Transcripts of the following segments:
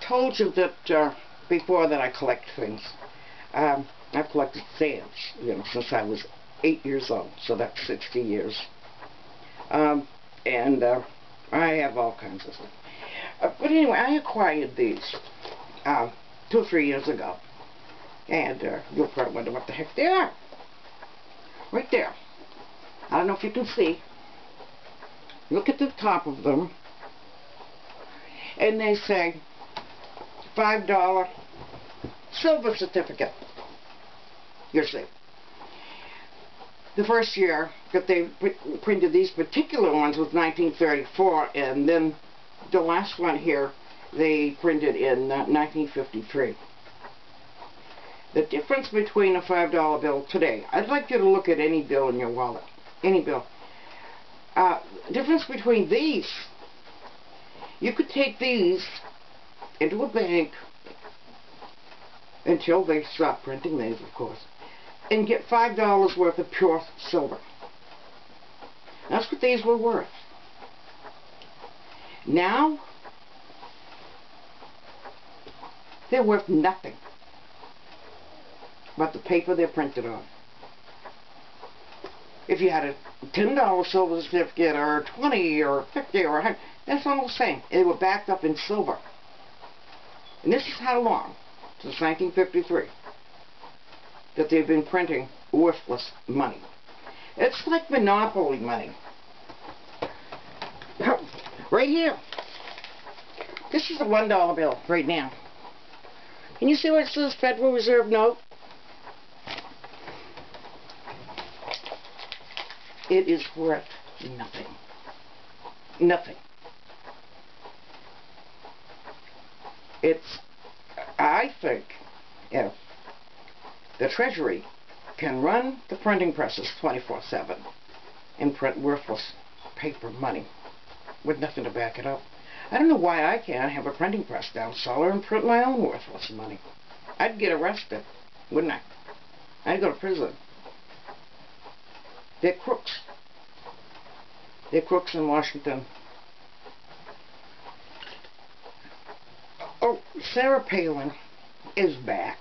told you that before that I collect things. I've collected stamps, since I was 8 years old, so that's 60 years. And I have all kinds of stuff. But anyway, I acquired these 2 or 3 years ago. And you'll probably wonder what the heck they are. Right there. I don't know if you can see. Look at the top of them. And they say $5 silver certificate. You see. The first year that they printed these particular ones was 1934, and then the last one here they printed in 1953. The difference between a $5 bill today, I'd like you to look at any bill in your wallet, any bill. The difference between these, you could take these into a bank until they stop printing these, of course, and get $5 worth of pure silver. That's what these were worth. Now, they're worth nothing but the paper they're printed on. If you had a $10 silver certificate, or 20, or 50, or 100, that's all the same. They were backed up in silver. And this is how long, since 1953, that they've been printing worthless money. It's like monopoly money. Right here. This is a $1 bill right now. Can you see where it says Federal Reserve Note? It is worth nothing. Nothing. I think, if the Treasury can run the printing presses 24/7 and print worthless paper money with nothing to back it up, I don't know why I can't have a printing press down cellar and print my own worthless money. I'd get arrested, wouldn't I? I'd go to prison. They're crooks. They're crooks in Washington. Oh, Sarah Palin is back.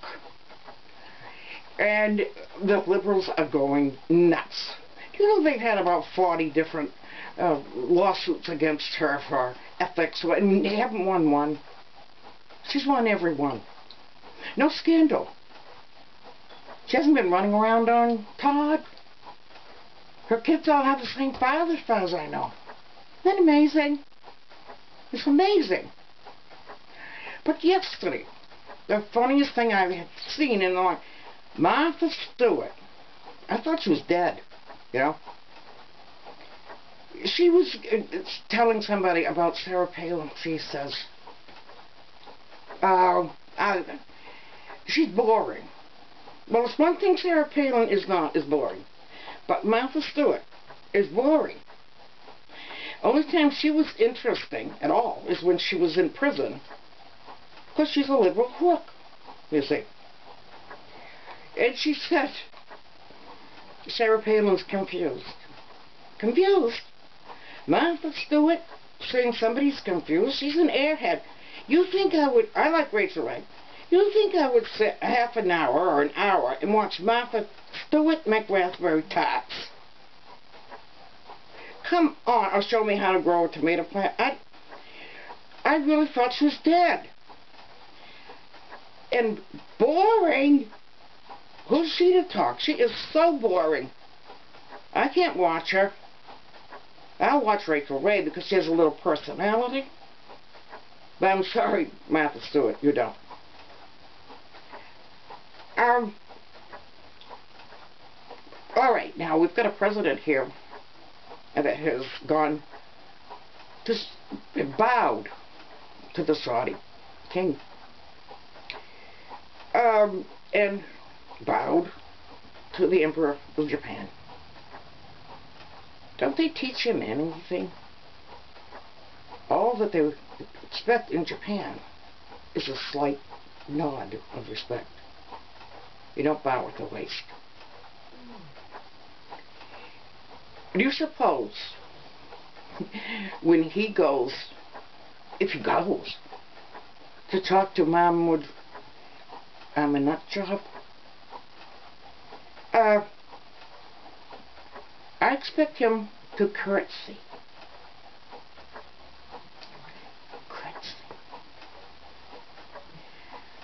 And the liberals are going nuts. You know, they've had about 40 different lawsuits against her for ethics, and they haven't won one. She's won every one. No scandal. She hasn't been running around on Todd. Her kids all have the same father, as far as I know. Isn't that amazing? It's amazing. But yesterday, the funniest thing I've seen in a long... Martha Stewart. I thought she was dead, you know. She was telling somebody about Sarah Palin. She says, she's boring. Well, it's one thing Sarah Palin is not, is boring. But Martha Stewart is boring. Only time she was interesting at all is when she was in prison. Because she's a liberal crook, you see. And she said, Sarah Palin's confused. Confused? Martha Stewart saying somebody's confused? She's an airhead. You think I would... I like Rachel Ray. You think I would sit half an hour or an hour and watch Martha Stewart make raspberry tarts? Come on, or show me how to grow a tomato plant. I really thought she was dead. And boring. Who's she to talk? She is so boring. I can't watch her. I'll watch Rachel Ray because she has a little personality. But I'm sorry, Martha Stewart, you don't. Alright, now we've got a president here that has gone to bowed to the Saudi king. And bowed to the Emperor of Japan. Don't they teach him anything? All that they expect in Japan is a slight nod of respect. You don't bow at the waist. Do you suppose when he goes, if he goes, to talk to Mahmoud Ahmadinejad, I expect him to curtsy.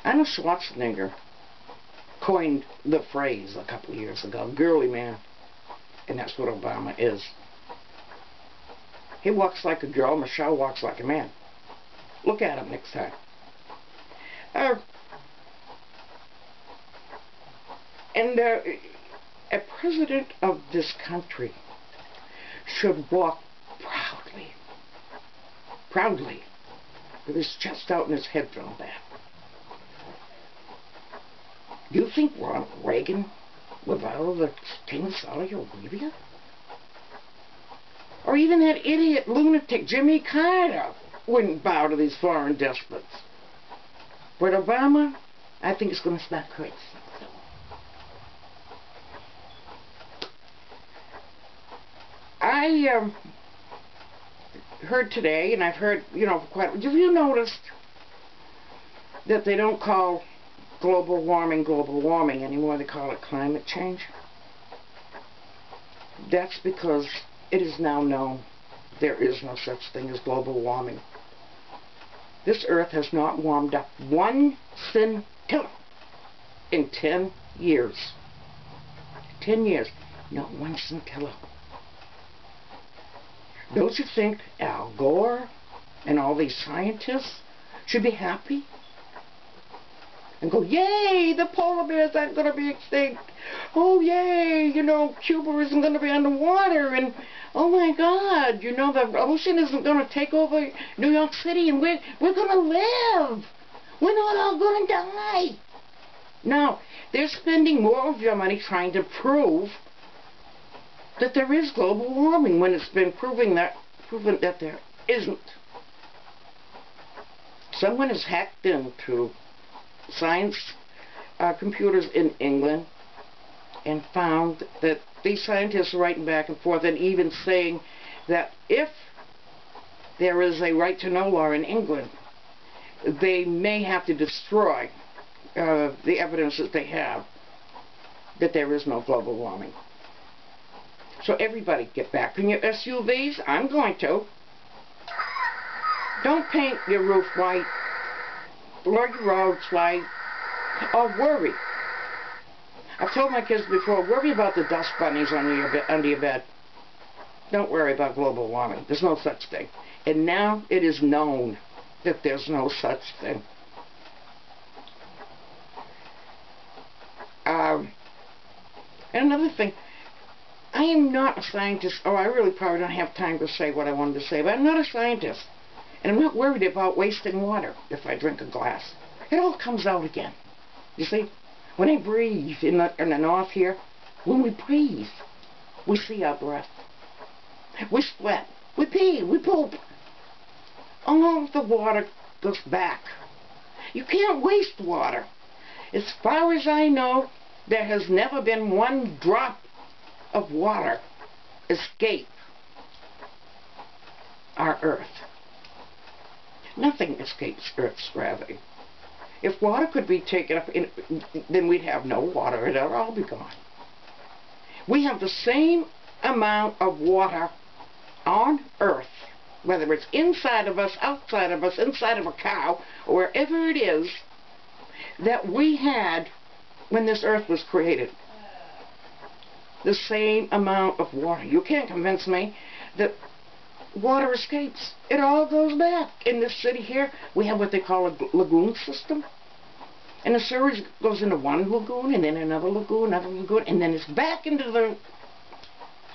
Arnold Schwarzenegger coined the phrase a couple of years ago, girly man, and that's what Obama is. He walks like a girl, Michelle walks like a man. Look at him next time. A president of this country should walk proudly, with his chest out and his head thrown back. Do you think Ronald Reagan would bow to the King of Saudi Arabia? Or even that idiot lunatic Jimmy Carter wouldn't bow to these foreign despots. But Obama, I think, is going to start curtsy. I heard today, and I've heard, have you noticed that they don't call global warming anymore? They call it climate change. That's because it is now known there is no such thing as global warming. This earth has not warmed up 1 scintilla in 10 years. 10 years, not 1 scintilla. Don't you think Al Gore and all these scientists should be happy? And go, yay, the polar bears aren't going to be extinct. Oh, yay, Cuba isn't going to be underwater. And, oh, my God, the ocean isn't going to take over New York City. And we're going to live. We're not all going to die. No, they're spending more of your money trying to prove that there is global warming when it's been proven that there isn't. Someone has hacked into science computers in England and found that these scientists are writing back and forth and even saying that if there is a right to know law in England, they may have to destroy the evidence that they have that there is no global warming. So everybody get back in your SUVs. I'm going to. Don't paint your roof white or your roads white, or worry. I've told my kids before, worry about the dust bunnies under your bed. Don't worry about global warming. There's no such thing. And now it is known that there's no such thing. And another thing, I am not a scientist. Oh, I really probably don't have time to say what I wanted to say, but I'm not a scientist. And I'm not worried about wasting water if I drink a glass. It all comes out again. You see, when I breathe in the north here, when we breathe, we see our breath. We sweat. We pee. We poop. All the water goes back. You can't waste water. As far as I know, there has never been 1 drop of water escape our Earth. Nothing escapes Earth's gravity. If water could be taken up, then we'd have no water. It'd all be gone. We have the same amount of water on Earth, whether it's inside of us, outside of us, inside of a cow, or wherever it is, that we had when this Earth was created. The same amount of water. You can't convince me that water escapes. It all goes back. In this city here, we have what they call a lagoon system. And the sewage goes into one lagoon, and then another lagoon, and then it's back into the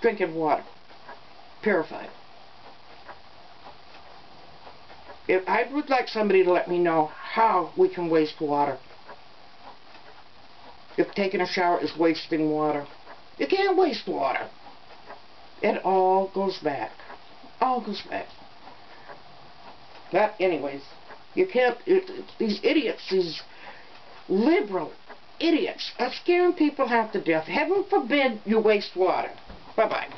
drinking water. Purified. I would like somebody to let me know how we can waste water. If taking a shower is wasting water. You can't waste water. It all goes back. All goes back. But anyways, you can't, these idiots, these liberal idiots are scaring people half to death. Heaven forbid you waste water. Bye-bye.